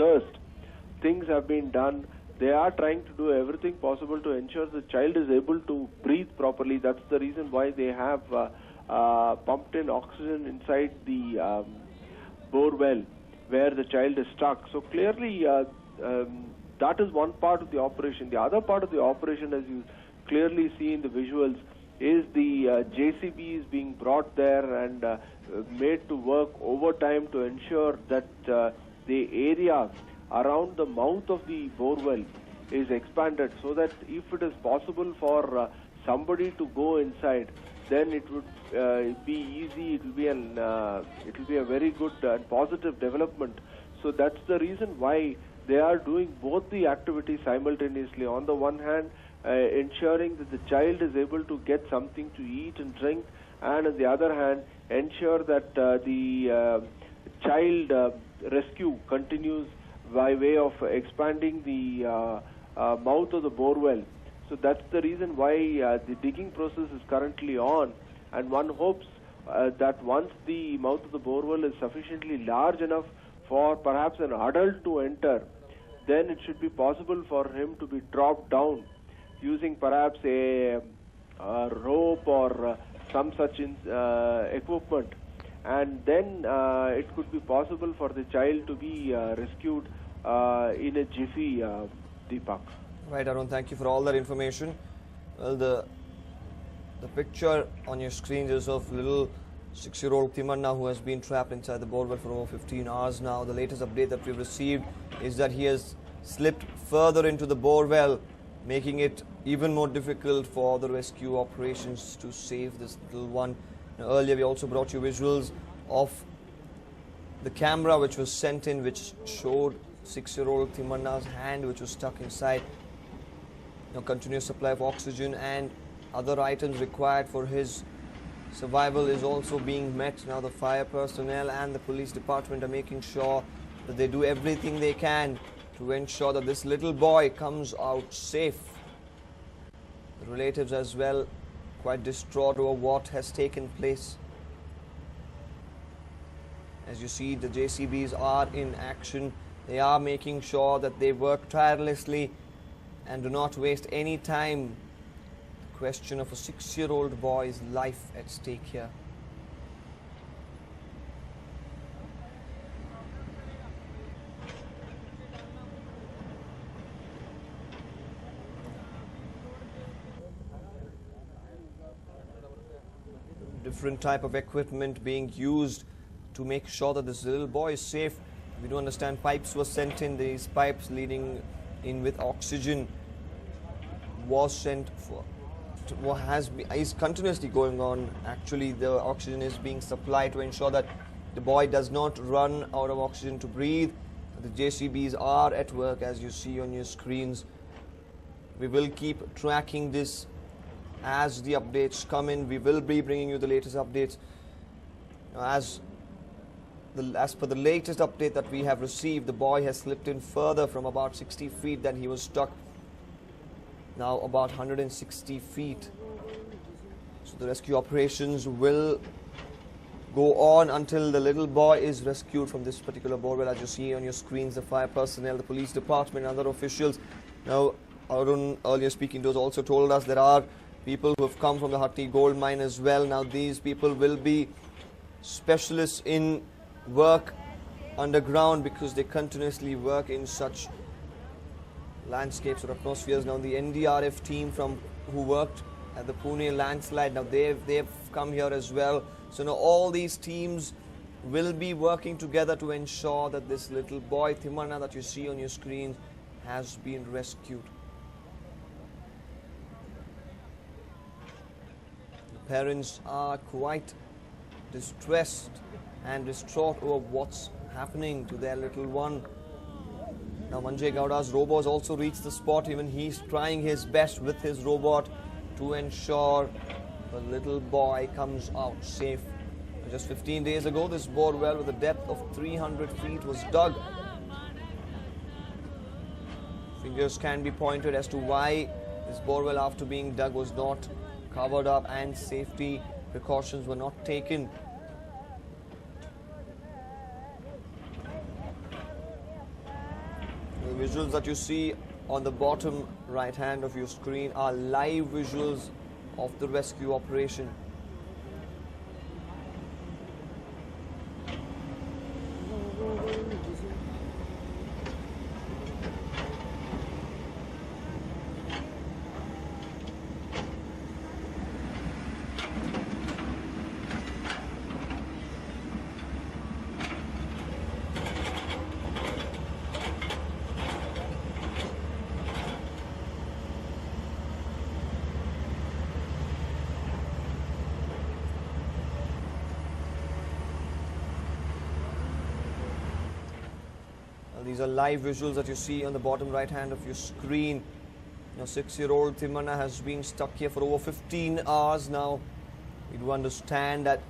thirst. Things have been done. They are trying to do everything possible to ensure the child is able to breathe properly. That's the reason why they have pumped in oxygen inside the bore well where the child is stuck. So clearly that is one part of the operation. The other part of the operation, as you clearly see in the visuals, is the JCB is being brought there and made to work overtime to ensure that the area around the mouth of the borewell is expanded, so that if it is possible for somebody to go inside, then it would be easy. It will be a very good and positive development. So that's the reason why they are doing both the activities simultaneously. On the one hand, ensuring that the child is able to get something to eat and drink, and on the other hand, ensure that the child rescue continues by way of expanding the mouth of the borewell. So that's the reason why the digging process is currently on, and one hopes that once the mouth of the borewell is sufficiently large enough for perhaps an adult to enter, then it should be possible for him to be dropped down using perhaps a rope or some such equipment, and then it could be possible for the child to be rescued in a jiffy, Deepak. Right, Arun, thank you for all that information. Well, the picture on your screen is of little 6-year-old Timanna, who has been trapped inside the borewell for over 15 hours now. The latest update that we've received is that he has slipped further into the borewell, making it even more difficult for the rescue operations to save this little one. Now, earlier we also brought you visuals of the camera which was sent in, which showed 6-year-old Timanna's hand, which was stuck inside. Now, continuous supply of oxygen and other items required for his survival is also being met. Now the fire personnel and the police department are making sure that they do everything they can to ensure that this little boy comes out safe. The relatives as well quite distraught over what has taken place. As you see, the JCBs are in action. They are making sure that they work tirelessly and do not waste any time. The question of a 6-year-old boy's life at stake here. Different type of equipment being used to make sure that this little boy is safe. We do understand pipes were sent in. These pipes leading in with oxygen was sent for, is continuously going on. Actually, the oxygen is being supplied to ensure that the boy does not run out of oxygen to breathe. The JCBs are at work, as you see on your screens. We will keep tracking this as the updates come in. We will be bringing you the latest updates. As per the latest update that we have received, the boy has slipped in further from about 60 feet than he was stuck. Now about 160 feet. So the rescue operations will go on until the little boy is rescued from this particular borewell. As you see on your screens, the fire personnel, the police department, and other officials. Now, Arun, earlier speaking to us, also told us there are people who have come from the Hatti gold mine as well. Now these people will be specialists in work underground because they continuously work in such landscapes or atmospheres. Now the NDRF team who worked at the Pune landslide, now they've come here as well. So now all these teams will be working together to ensure that this little boy Timanna that you see on your screen has been rescued. The parents are quite distressed and distraught over what's happening to their little one. Now Manjay Gowda's robot has also reached the spot. Even he's trying his best with his robot to ensure the little boy comes out safe. Just 15 days ago, this borewell with a depth of 300 feet was dug. Fingers can be pointed as to why this borewell, after being dug, was not covered up and safety precautions were not taken. visuals that you see on the bottom right hand of your screen are live visuals of the rescue operation. These are live visuals that you see on the bottom right hand of your screen. Now, 6-year-old Timanna has been stuck here for over 15 hours now. We do understand that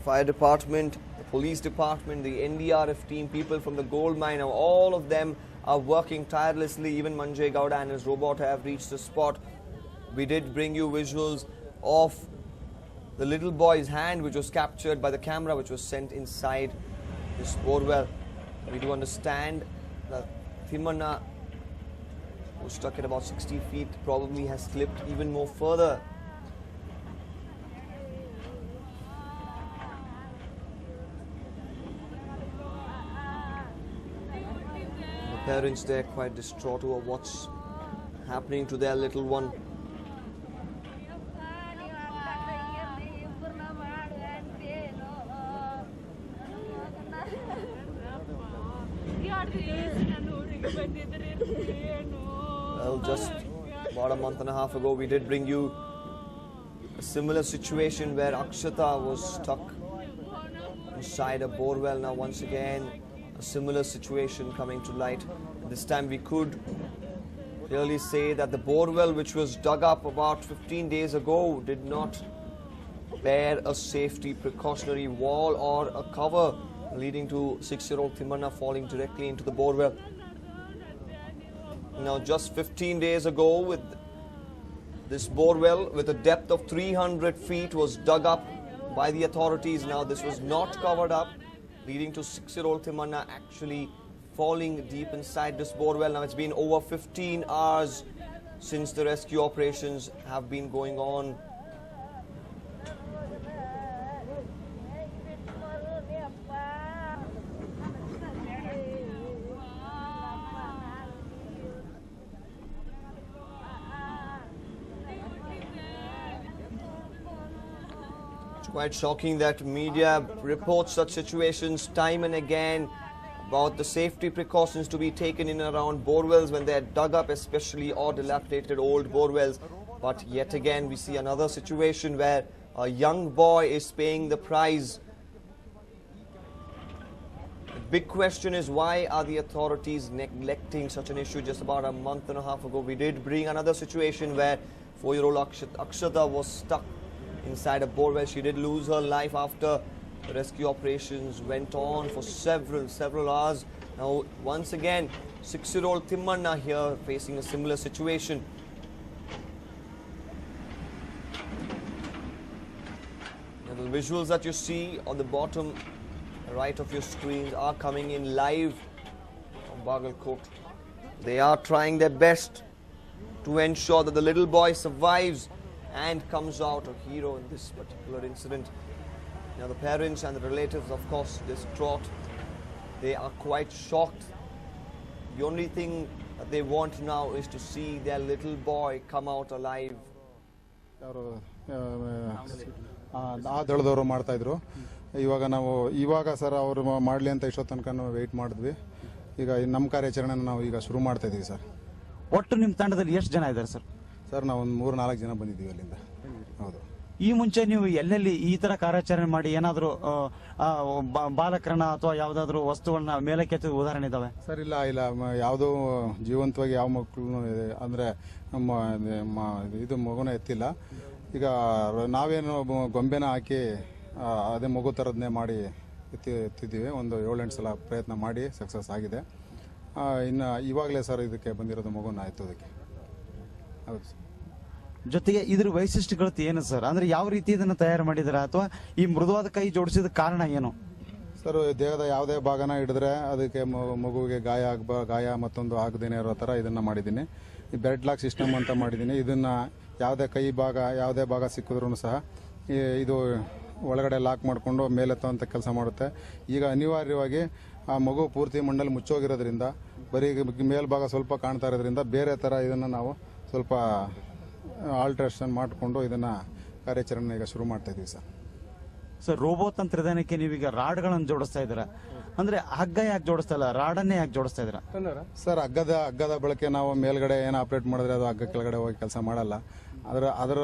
fire department, the police department, the NDRF team, people from the gold mine, now all of them are working tirelessly. Even Manjay Gowda and his robot have reached the spot. We did bring you visuals of the little boy's hand, which was captured by the camera, which was sent inside this borewell. We do understand that Timanna, who was stuck at about 60 feet, probably has slipped even more further. The parents there quite distraught over what's happening to their little one. Well, just about a month and a half ago, we did bring you a similar situation where Akshata was stuck inside a borewell. Now, once again, a similar situation coming to light. This time, we could clearly say that the borewell, which was dug up about 15 days ago, did not bear a safety precautionary wall or a cover, leading to 6-year-old Timanna falling directly into the borewell. Now, just 15 days ago, with this borewell with a depth of 300 feet was dug up by the authorities. Now, this was not covered up, leading to 6-year-old Timanna actually falling deep inside this borewell. Now, it's been over 15 hours since the rescue operations have been going on. Quite shocking that media reports such situations time and again about the safety precautions to be taken in and around borewells when they are dug up, especially or dilapidated old borewells. But yet again, we see another situation where a young boy is paying the price. The big question is, why are the authorities neglecting such an issue? Just about a month and a half ago, we did bring another situation where 4-year-old Akshata was stuck inside a borewell. She did lose her life after the rescue operations went on for several hours. Now, once again, 6-year-old Timanna here facing a similar situation. Now, the visuals that you see on the bottom right of your screens are coming in live from Bagalkot. They are trying their best to ensure that the little boy survives and comes out a hero in this particular incident. Now, the parents and the relatives, of course, distraught. They are quite shocked. The only thing that they want now is to see their little boy come out alive. ಆ ದಳದವರು ಮಾಡ್ತಾ ಇದ್ರು. ಇವಾಗ sir ಅವರು ಮಾಡಲಿ ಅಂತ ಇಷ್ಟೋ ತನಕ weight ಮಾಡಿದ್ವಿ. ಈಗ ನಮ್ಮ ಕಾರ್ಯಾಚರಣೆ ನಾವು ಈಗ ಶುರು ಮಾಡ್ತಾ ಇದೀವಿ ಸರ್. ಒಟ್ಟು ನಿಮ್ಮ ತಂಡದಲ್ಲಿ ಎಷ್ಟು ಜನ ಇದ್ದಾರೆ ಸರ್? ಸರ್ ನಾವು ಒಂದು 3-4 ಜನ ಬಂದಿದ್ದೀವಿ ಅಲ್ಲಿಂದ. ಹೌದು. ಈ ಮುಂಚೆ ನೀವು ಎಲ್ಲೆಲ್ಲಿ ಈ ತರ ಕಾರ್ಯಾಚರಣೆ ಮಾಡಿ ಏನಾದರೂ ಬಾಲಕರನ್ನ ಅಥವಾ ಯಾವ್ದಾದ್ರು ವಸ್ತುಗಳನ್ನ ಮೇಲಕ್ಕೆ ಎತ್ತಿದ ಉದಾಹರಣೆ ಇದಾವೆ ಸರ್? ಇಲ್ಲ ಯಾವುದೋ ಜೀವಂತವಾಗಿ ಯಾವ ಮಕ್ಕಳು ಅಂದ್ರೆ ಇದು ಮಗುನ ಎತ್ತಿಲ್ಲ. ಈಗ ನಾವೇನು ಗೊಂಬೆನ ಹಾಕಿ ಅದೇ ಮಗು ಥರದನ್ನೇ ಮಾಡಿ ಎತ್ತಿದ್ದೀವಿ. ಒಂದು 7-8 ಸಲ ಪ್ರಯತ್ನ ಮಾಡಿ ಸಕ್ಸಸ್ ಆಗಿದೆ. ಇನ್ನು ಇವಾಗಲೇ ಸರ್ ಇದಕ್ಕೆ ಬಂದಿರೋದು ಮಗುನ ಎತ್ತೋದಕ್ಕೆ. ಹೌದು. ಜೊತೆಗೆ ಇದ್ರ ವೈಶಿಷ್ಟ್ಯಗಳು ಏನು ಸರ್? ಅಂದ್ರೆ ಯಾವ ರೀತಿ ಇದನ್ನ ತಯಾರು ಮಾಡಿದಾರ ಅಥವಾ ಈ ಮೃದುವಾದ ಕೈ ಜೋಡಿಸಿದ ಕಾರಣ ಏನು ಸರ್ ದೇಹದ ಯಾವುದೇ ಭಾಗನ ಹಿಡಿದ್ರೆ ಅದಕ್ಕೆ ಮಗುವಿಗೆ ಗಾಯ ಮತ್ತೊಂದು ಆಗದೇನೆ ಇರೋ ಥರ ಇದನ್ನು ಮಾಡಿದ್ದೀನಿ. ಈ ಬೆಡ್ ಲಾಕ್ ಸಿಸ್ಟಮ್ ಅಂತ ಮಾಡಿದ್ದೀನಿ. ಇದನ್ನು ಯಾವುದೇ ಕೈ ಭಾಗ ಯಾವುದೇ ಭಾಗ ಸಿಕ್ಕಿದ್ರೂ ಸಹ ಇದು ಒಳಗಡೆ ಲಾಕ್ ಮಾಡಿಕೊಂಡು ಮೇಲೆತ್ತುವಂಥ ಕೆಲಸ ಮಾಡುತ್ತೆ. ಈಗ ಅನಿವಾರ್ಯವಾಗಿ ಆ ಮಗು ಪೂರ್ತಿ ಮಣ್ಣಲ್ಲಿ ಮುಚ್ಚೋಗಿರೋದ್ರಿಂದ ಬರೀ ಮೇಲ್ಭಾಗ ಸ್ವಲ್ಪ ಕಾಣ್ತಾ ಇರೋದ್ರಿಂದ ಬೇರೆ ಥರ ಇದನ್ನು ನಾವು ಸ್ವಲ್ಪ ಆಲ್ಟ್ರೇಷನ್ ಮಾಡಿಕೊಂಡು ಇದನ್ನು ಕಾರ್ಯಾಚರಣೆ ಈಗ ಶುರು ಮಾಡ್ತಾ ಇದ್ದೀವಿ ಸರ್. ಸರ್, ರೋಬೋ ತಂತ್ರಜ್ಞಾನಕ್ಕೆ ನೀವೀಗ ರಾಡ್ಗಳನ್ನು ಜೋಡಿಸ್ತಾ ಇದ್ದೀರಾ, ಅಂದ್ರೆ ಹಗ್ಗ ಯಾಕೆ ಜೋಡಿಸ್ತಾ ಇಲ್ಲ, ರಾಡನ್ನೇ ಯಾಕೆ ಜೋಡಿಸ್ತಾ ಇದ್ದೀರಾ? ಸರ್, ಹಗ್ಗದ ಬಳಕೆ ನಾವು ಮೇಲ್ಗಡೆ ಏನು ಆಪರೇಟ್ ಮಾಡಿದ್ರೆ ಅದು ಹಗ್ಗ ಕೆಳಗಡೆ ಹೋಗಿ ಕೆಲಸ ಮಾಡಲ್ಲ. ಅದರ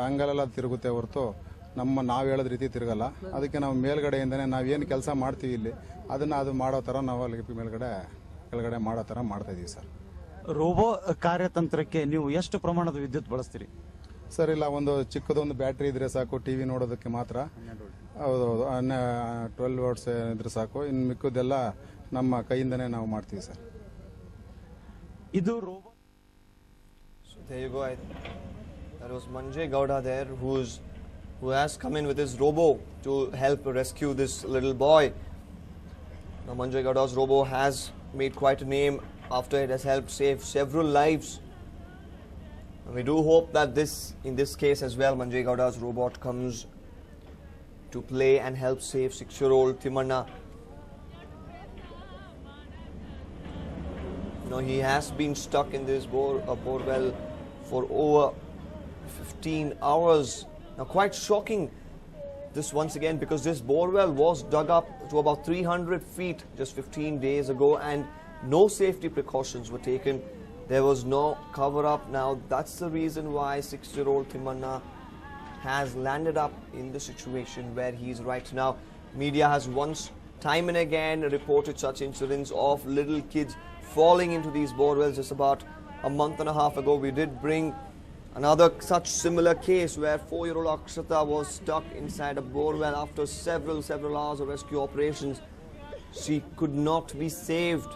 ಅಂಗಲೆಲ್ಲ ತಿರುಗುತ್ತೆ ಹೊರತು ನಾವು ಹೇಳೋದ ರೀತಿ ತಿರುಗಲ್ಲ. ಅದಕ್ಕೆ ನಾವು ಮೇಲ್ಗಡೆಯಿಂದನೇ ನಾವು ಏನು ಕೆಲಸ ಮಾಡ್ತೀವಿ ಇಲ್ಲಿ ಅದನ್ನು ಅದು ಮಾಡೋ ಥರ ನಾವು ಅಲ್ಲಿ ಕೆಳಗಡೆ ಮಾಡೋ ಥರ ಮಾಡ್ತಾ ಇದೀವಿ ಸರ್. ರೋಬೋ ಕಾರ್ಯತಂತ್ರಕ್ಕೆ ನೀವು ಎಷ್ಟು ಪ್ರಮಾಣದ ವಿದ್ಯುತ್ ಬಳಸ್ತೀರಿ? ಸರ್, ಇಲ್ಲ, ಒಂದು ಚಿಕ್ಕದೊಂದು ಬ್ಯಾಟ್ರಿ ಇದ್ರೆ ಸಾಕು, ಟಿವಿ ನೋಡೋದಕ್ಕೆ ಮಾತ್ರ. ಹೌದೌದು, 12 ವಾಟ್ಸ್ ಇದ್ರೆ ಸಾಕು. ಇನ್ನು ಮಿಕ್ಕದೆಲ್ಲ ನಮ್ಮ ಕೈಯಿಂದನೇ ನಾವು ಮಾಡ್ತೀವಿ ಸರ್. ಇದು robo. There you go. That was Manjay Gowda there, who has come in with his robo to help rescue this little boy. Now Manjay Gowda's robo has made quite a name after it has helped save several lives. And we do hope that in this case as well, Manjay Gowda's robot comes to play and help save 6-year-old Timanna. He has been stuck in this borewell for over 15 hours. Now, quite shocking this once again, because this borewell was dug up to about 300 feet just 15 days ago and no safety precautions were taken. There was no cover up. Now that's the reason why 6-year-old Timanna has landed up in the situation where he is right now. Media has once, time and again, reported such incidents of little kids falling into these borewells. Just about a month and a half ago, we did bring another such similar case where 4-year-old Akshata was stuck inside a borewell after several hours of rescue operations. She could not be saved.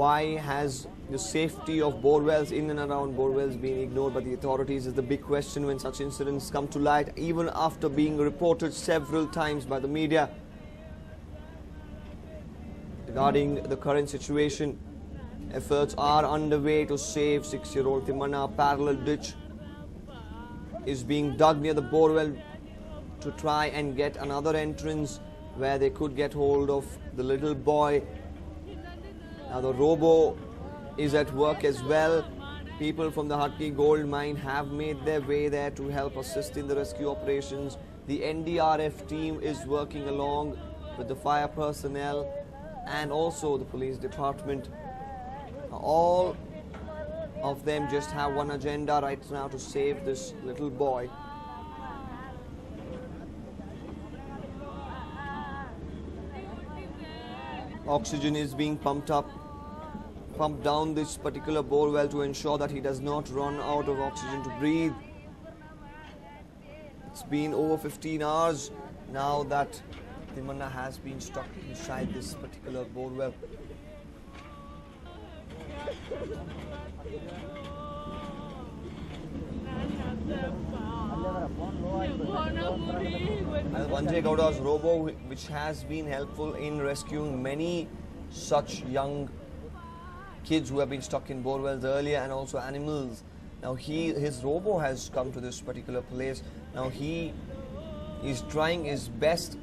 Why has the safety of borewells in and around borewells been ignored by the authorities is the big question when such incidents come to light, even after being reported several times by the media. Regarding the current situation, efforts are underway to save 6-year-old Timanna. A parallel ditch is being dug near the borewell to try and get another entrance where they could get hold of the little boy. Now the robo is at work as well. People from the Hatki gold mine have made their way there to help assist in the rescue operations. The NDRF team is working along with the fire personnel and also the police department. All of them just have one agenda right now, to save this little boy. Oxygen is being pumped down this particular borewell to ensure that he does not run out of oxygen to breathe. It's been over 15 hours now that Timanna has been stuck inside this particular borewell. Manjay Gowda's robo, which has been helpful in rescuing many such young kids who have been stuck in borewells earlier, and also animals. Now his robo has come to this particular place. Now he is trying his best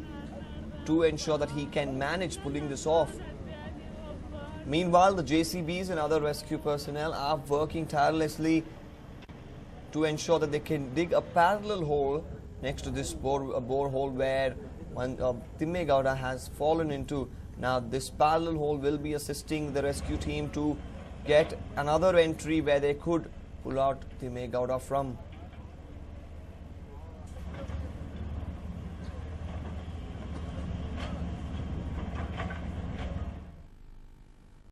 to ensure that he can manage pulling this off. Meanwhile, the JCBs and other rescue personnel are working tirelessly to ensure that they can dig a parallel hole next to this borehole where Timme Gowda has fallen into. Now this parallel hole will be assisting the rescue team to get another entry where they could pull out Timme Gowda from.